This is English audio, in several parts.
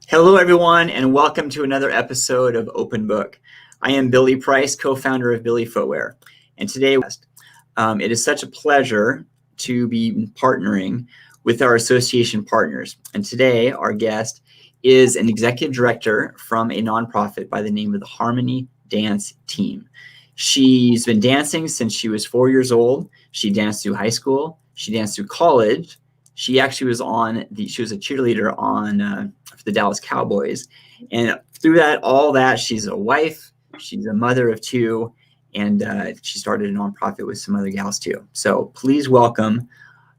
Hello, everyone, and welcome to another episode of Open Book. I am Billy Price, co-founder of BILLY Footwear, and today it is such a pleasure to be partnering with our association partners. And today, our guest is an executive director from a nonprofit by the name of the Harmony Dance Team. She's been dancing since she was 4 years old. She danced through high school. She danced through college. She actually was she was a cheerleader for the Dallas Cowboys. And through all that, she's a wife, she's a mother of two, and she started a nonprofit with some other gals too. So please welcome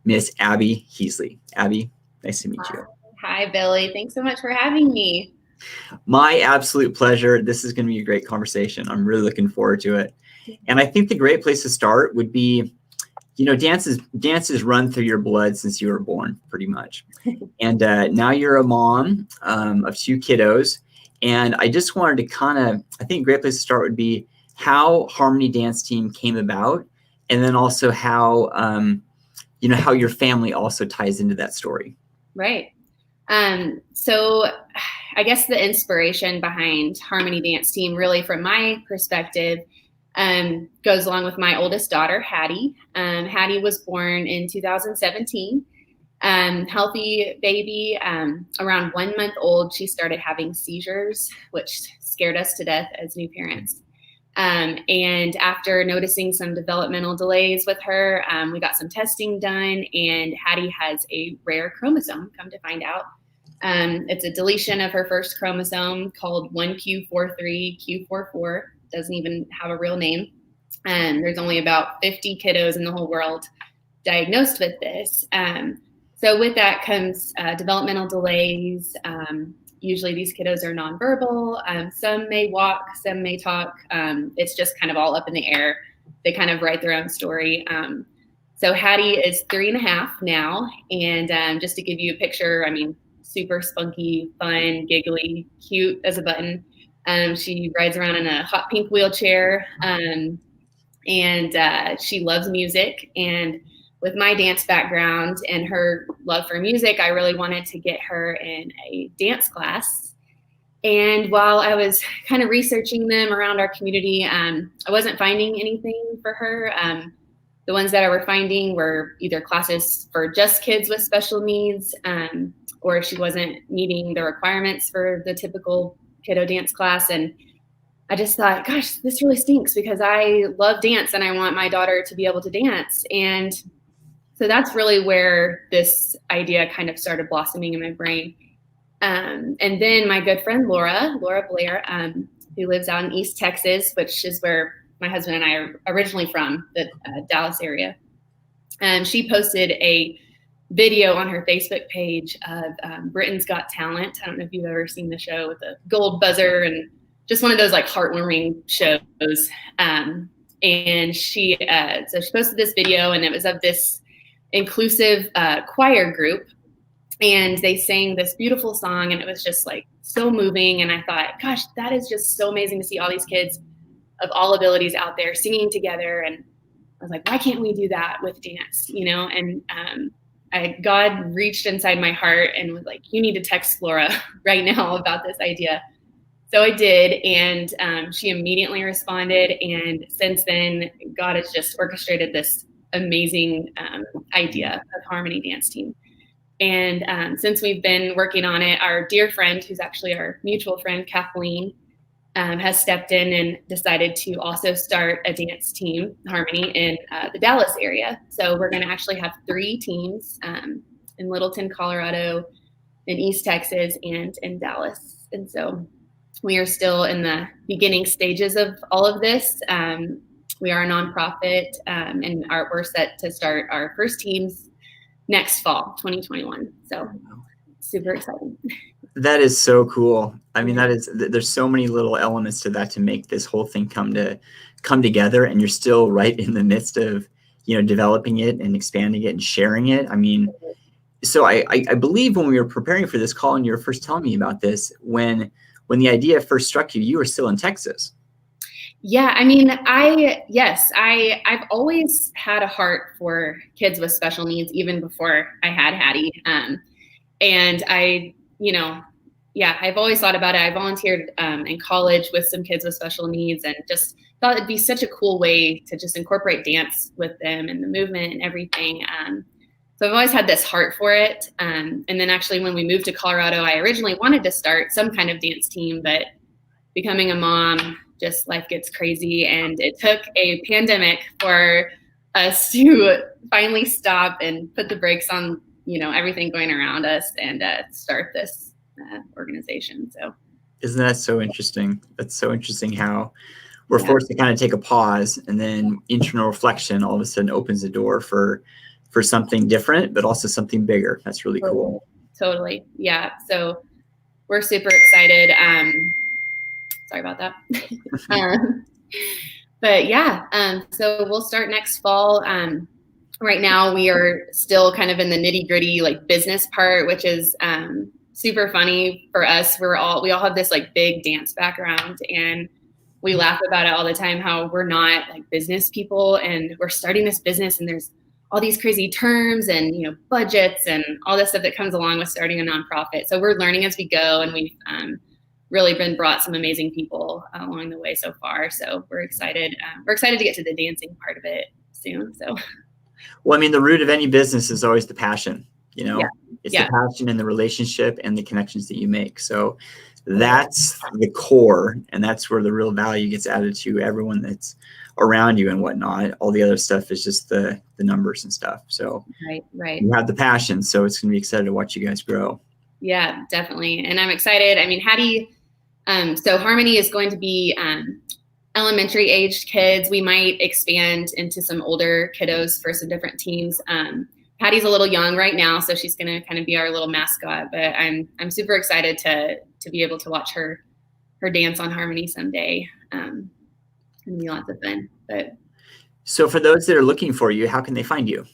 Miss Abby Heasley. Abby, nice to meet you. Hi, Billy. Thanks so much for having me. My absolute pleasure. This is going to be a great conversation. I'm really looking forward to it. And I think the great place to start would be, dances run through your blood since you were born, pretty much. And now you're a mom of two kiddos. And I just wanted to I think a great place to start would be how Harmony Dance Team came about, and then also how, how your family also ties into that story. Right. So I guess the inspiration behind Harmony Dance Team, really from my perspective, goes along with my oldest daughter, Hattie. Hattie was born in 2017. Healthy baby. Around 1 month old, she started having seizures, which scared us to death as new parents. And after noticing some developmental delays with her, we got some testing done, and Hattie has a rare chromosome, come to find out. It's a deletion of her first chromosome called 1q43q44. Doesn't even have a real name. There's only about 50 kiddos in the whole world diagnosed with this. So with that comes developmental delays. Usually these kiddos are nonverbal. Some may walk, some may talk. It's just kind of all up in the air. They kind of write their own story. So Hattie is 3.5 now. And just to give you a picture, super spunky, fun, giggly, cute as a button. She rides around in a hot pink wheelchair. And she loves music. And with my dance background and her love for music, I really wanted to get her in a dance class. And while I was kind of researching them around our community, I wasn't finding anything for her. The ones that I were finding were either classes for just kids with special needs, or she wasn't meeting the requirements for the typical kiddo dance class. And I just thought, gosh, this really stinks, because I love dance and I want my daughter to be able to dance. And so that's really where this idea kind of started blossoming in my brain. And then my good friend, Laura Blair, who lives out in East Texas, which is where my husband and I are originally from, the Dallas area. She posted a video on her Facebook page of Britain's Got Talent. I don't know if you've ever seen the show with the gold buzzer, and just one of those like heartwarming shows. And she posted this video, and it was of this inclusive choir group, and they sang this beautiful song, and it was just like so moving. And I thought, gosh, that is just so amazing to see all these kids of all abilities out there singing together. And I was like, why can't we do that with dance? And God reached inside my heart and was like, you need to text Laura right now about this idea. So I did, and she immediately responded. And since then, God has just orchestrated this amazing idea of Harmony Dance Team. And since we've been working on it, our dear friend, who's actually our mutual friend, Kathleen, has stepped in and decided to also start a dance team, Harmony, in the Dallas area. So we're going to actually have 3 teams in Littleton, Colorado, in East Texas, and in Dallas. And so we are still in the beginning stages of all of this. We are a nonprofit, and we're set to start our first teams next fall, 2021. So super exciting. That is so cool. There's so many little elements to that to make this whole thing come together, and you're still right in the midst of, developing it and expanding it and sharing it. So I believe when we were preparing for this call and you were first telling me about this, when the idea first struck you, you were still in Texas. Yeah, I've always had a heart for kids with special needs, even before I had Hattie. And I yeah, I've always thought about it. I volunteered in college with some kids with special needs, and just thought it'd be such a cool way to just incorporate dance with them and the movement and everything. So I've always had this heart for it. And then actually when we moved to Colorado, I originally wanted to start some kind of dance team, but becoming a mom, just life gets crazy. And it took a pandemic for us to finally stop and put the brakes on, everything going around us, and start this organization. So isn't that so interesting? That's so interesting how we're forced to kind of take a pause, and then internal reflection all of a sudden opens the door for something different, but also something bigger. That's really cool. Totally. Yeah. So we're super excited. Sorry about that. But yeah, so we'll start next fall. Right now we are still kind of in the nitty gritty, like business part, which is super funny for us. We all have this like big dance background, and we laugh about it all the time, how we're not like business people, and we're starting this business, and there's all these crazy terms and, budgets and all this stuff that comes along with starting a nonprofit. So we're learning as we go, and we've really been brought some amazing people along the way so far. So we're excited. We're excited to get to the dancing part of it soon. So, well, I mean, the root of any business is always the passion. It's the passion and the relationship and the connections that you make. So that's the core, and that's where the real value gets added to everyone that's around you and whatnot. All the other stuff is just the numbers and stuff. So right. You have the passion, so it's going to be excited to watch you guys grow. Yeah, definitely. And I'm excited. I mean, Hattie, so Harmony is going to be elementary aged kids. We might expand into some older kiddos for some different teams. Hattie's a little young right now, so she's going to kind of be our little mascot, but I'm super excited to be able to watch her dance on Harmony someday. It'll be lots of fun. But so for those that are looking for you, how can they find you?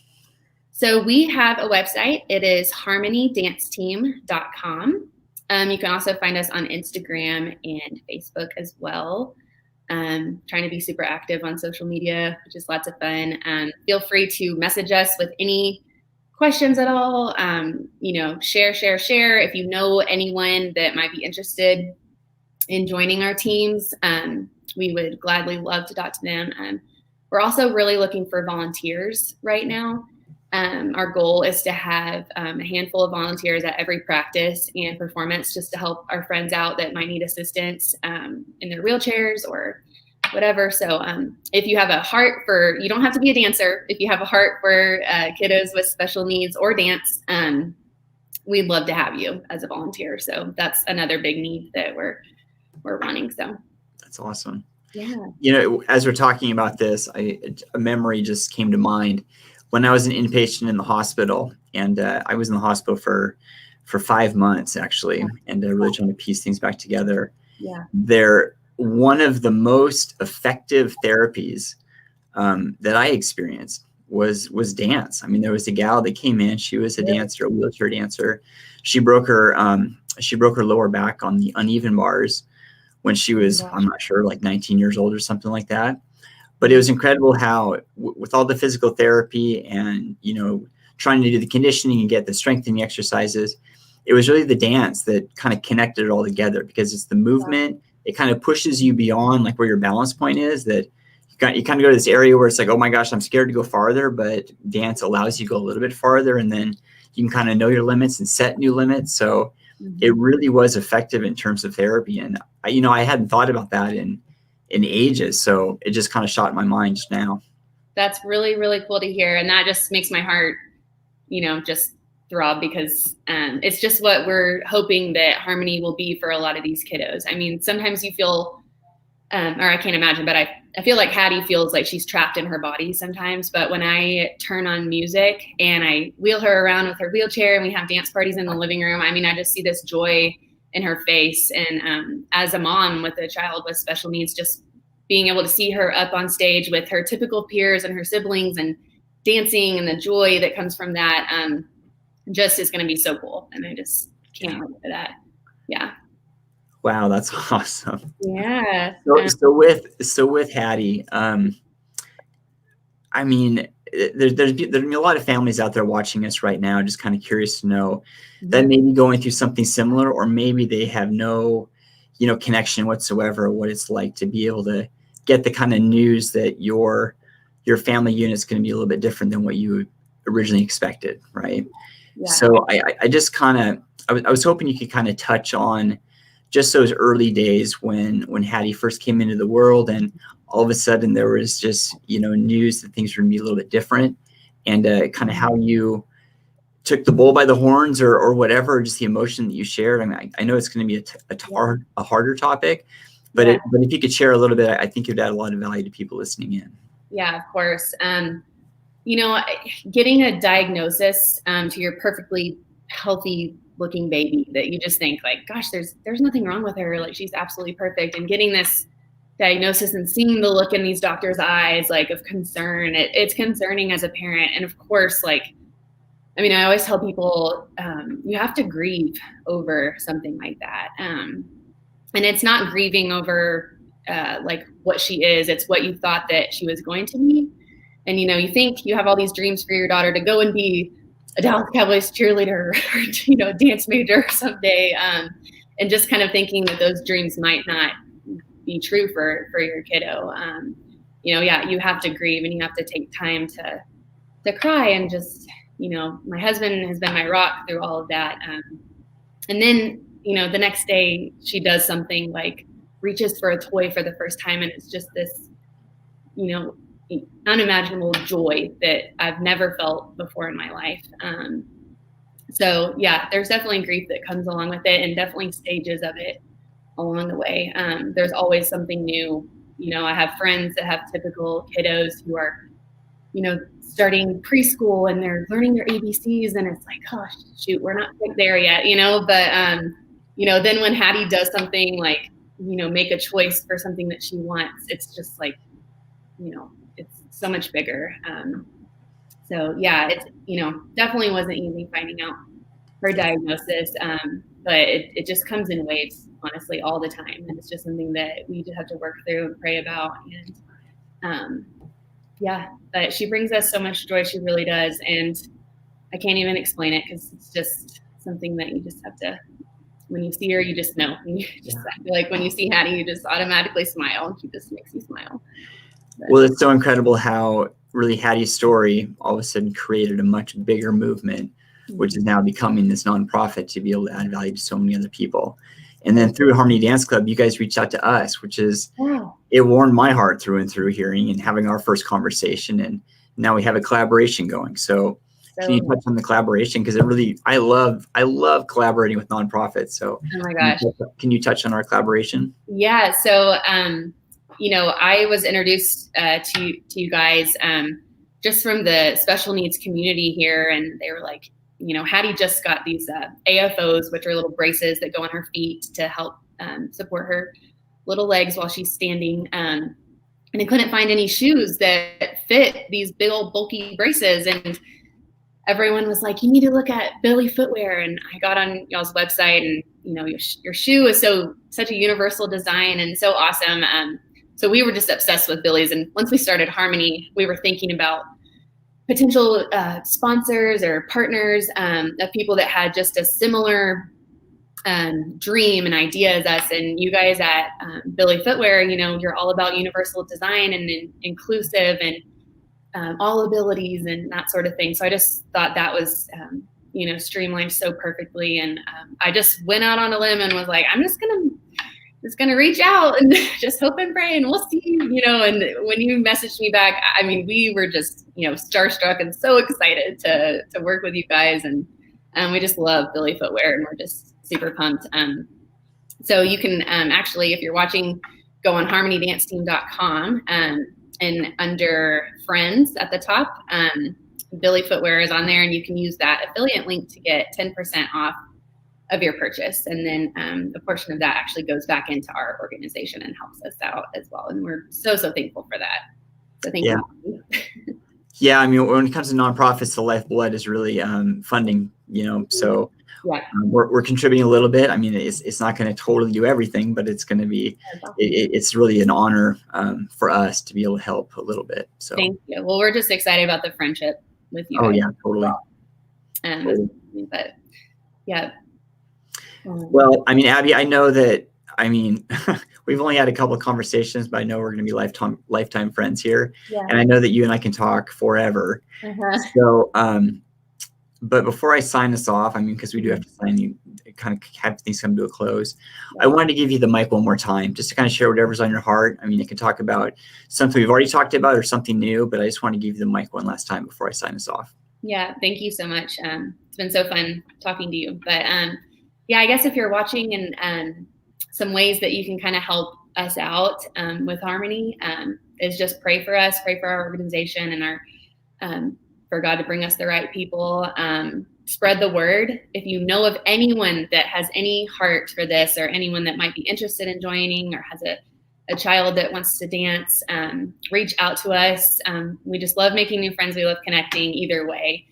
So we have a website. It is harmonydanceteam.com. You can also find us on Instagram and Facebook as well. Trying to be super active on social media, which is lots of fun. Feel free to message us with any questions at all. Share. If you know anyone that might be interested in joining our teams, we would gladly love to talk to them. We're also really looking for volunteers right now. Our goal is to have a handful of volunteers at every practice and performance, just to help our friends out that might need assistance in their wheelchairs or whatever. So if you have a heart for, you don't have to be a dancer. If you have a heart for kiddos with special needs or dance, we'd love to have you as a volunteer. So that's another big need that we're running. So that's awesome. Yeah. As we're talking about this, a memory just came to mind. When I was an inpatient in the hospital, and I was in the hospital for 5 months actually, and really trying to piece things back together. Yeah. One of the most effective therapies that I experienced was dance. I mean, there was a gal that came in. She was a dancer, a wheelchair dancer. She broke her lower back on the uneven bars when she was, I'm not sure, like 19 years old or something like that. But it was incredible how, with all the physical therapy and, trying to do the conditioning and get the strengthening exercises, it was really the dance that kind of connected it all together, because it's the movement. It kind of pushes you beyond like where your balance point is, that you kind of go to this area where it's like, oh my gosh, I'm scared to go farther, but dance allows you to go a little bit farther, and then you can kind of know your limits and set new limits. So it really was effective in terms of therapy. And I hadn't thought about that in ages. So it just kind of shot in my mind just now. That's really, really cool to hear. And that just makes my heart, just throb, because it's just what we're hoping that Harmony will be for a lot of these kiddos. I mean, sometimes you feel, or I can't imagine, but I feel like Hattie feels like she's trapped in her body sometimes. But when I turn on music and I wheel her around with her wheelchair and we have dance parties in the living room, I mean, I just see this joy in her face. And as a mom with a child with special needs, just being able to see her up on stage with her typical peers and her siblings and dancing, and the joy that comes from that, just is going to be so cool. And I just can't wait for that. Yeah. Wow, that's awesome. Yeah. So with Hattie, I mean, there's a lot of families out there watching us right now, just kind of curious to know that maybe going through something similar, or maybe they have no, connection whatsoever, what it's like to be able to get the kind of news that your family unit is going to be a little bit different than what you originally expected, right? Yeah. So I just kind of, I was hoping you could kind of touch on just those early days when Hattie first came into the world, and all of a sudden there was just, news that things were going to be a little bit different, and kind of how you took the bull by the horns, or whatever, just the emotion that you shared. I mean, I know it's going to be a harder topic, but but if you could share a little bit, I think you'd add a lot of value to people listening in. Yeah, of course. Getting a diagnosis to your perfectly healthy looking baby that you just think like, gosh, there's nothing wrong with her. Like, she's absolutely perfect. And getting this diagnosis and seeing the look in these doctors' eyes, like, of concern, it's concerning as a parent. And of course, like, I always tell people, you have to grieve over something like that. And it's not grieving over like what she is, it's what you thought that she was going to be. And, you think you have all these dreams for your daughter to go and be a Dallas Cowboys cheerleader or, dance major someday. And just kind of thinking that those dreams might not be true for your kiddo. You have to grieve, and you have to take time to cry. And just, my husband has been my rock through all of that. And then, the next day she does something like reaches for a toy for the first time. And it's just this, unimaginable joy that I've never felt before in my life. So yeah, there's definitely grief that comes along with it, and definitely stages of it along the way. There's always something new. I have friends that have typical kiddos who are, starting preschool and they're learning their ABCs, and it's like, oh shoot, we're not quite there yet, but then when Hattie does something like, make a choice for something that she wants, it's just like, it's so much bigger. So yeah, it's, definitely wasn't easy finding out her diagnosis. But it just comes in waves, honestly, all the time. And it's just something that we just have to work through and pray about. And yeah, but she brings us so much joy. She really does. And I can't even explain it, because it's just something that you just have to, when you see her, you just know. You just, I feel like when you see Hattie, you just automatically smile. She just makes you smile. But, well, it's so incredible how really Hattie's story all of a sudden created a much bigger movement, which is now becoming this nonprofit to be able to add value to so many other people. And then through Harmony Dance Club, you guys reached out to us, which is, it warmed my heart through and through, hearing and having our first conversation. And now we have a collaboration going. So can you touch on the collaboration? Because I love collaborating with nonprofits. So oh my gosh, can you touch on our collaboration? Yeah. So, I was introduced to you guys just from the special needs community here. And they were like, Hattie just got these AFOs, which are little braces that go on her feet to help support her little legs while she's standing. And I couldn't find any shoes that fit these big old bulky braces. And everyone was like, you need to look at BILLY Footwear. And I got on y'all's website, and, your shoe is such a universal design and so awesome. So we were just obsessed with BILLY's. And once we started Harmony, we were thinking about potential sponsors or partners of people that had just a similar dream and idea as us. And you guys at BILLY Footwear, you're all about universal design and inclusive and all abilities and that sort of thing. So I just thought that was, streamlined so perfectly. And I just went out on a limb and was like, I'm just gonna reach out and just hope and pray, and we'll see, and when you messaged me back, we were just, starstruck and so excited to work with you guys. And we just love BILLY Footwear, and we're just super pumped. So you can actually, if you're watching, go on harmonydanceteam.com and under friends at the top, BILLY Footwear is on there, and you can use that affiliate link to get 10% off of your purchase. And then a portion of that actually goes back into our organization and helps us out as well. And we're so thankful for that. So thank you. Yeah, when it comes to nonprofits, the lifeblood is really funding So Yeah. we're contributing a little bit. I mean, it's not going to totally do everything, but it's going to be, it's really an honor for us to be able to help a little bit. So thank you. Well, we're just excited about the friendship with you. Oh guys. yeah, totally. But yeah. Well, I mean, Abby, I know that, I mean, we've only had a couple of conversations, but I know we're going to be lifetime friends here. Yeah. And I know that you and I can talk forever. So, but before I sign us off, I mean, because we do have to kind of have things come to a close. I wanted to give you the mic one more time, just to kind of share whatever's on your heart. I mean, you can talk about something we've already talked about or something new, but I just want to give you the mic one last time before I sign us off. Yeah, thank you so much. It's been so fun talking to you. But yeah, I guess if you're watching and some ways that you can kind of help us out with Harmony is just pray for us, pray for our organization and our for God to bring us the right people. Spread the word. If you know of anyone that has any heart for this, or anyone that might be interested in joining, or has a child that wants to dance, reach out to us. We just love making new friends. We love connecting either way.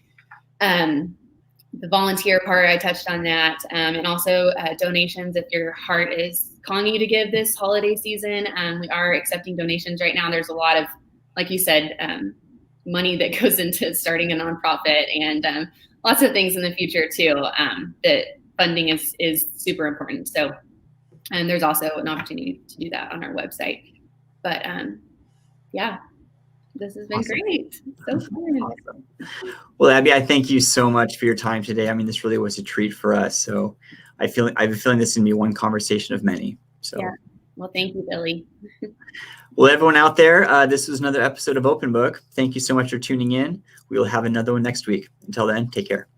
The volunteer part, I touched on that. And also donations, if your heart is calling you to give this holiday season. We are accepting donations right now. There's a lot of, like you said, money that goes into starting a nonprofit, and lots of things in the future too, that funding is super important. So, and there's also an opportunity to do that on our website. But yeah, this has been great. So fun. Awesome. Well, Abby, I thank you so much for your time today. I mean, this really was a treat for us. So I have a feeling this is going to be one conversation of many. So yeah. Well, thank you, Billy. Well, everyone out there, this was another episode of Open Book. Thank you so much for tuning in. We will have another one next week. Until then, take care.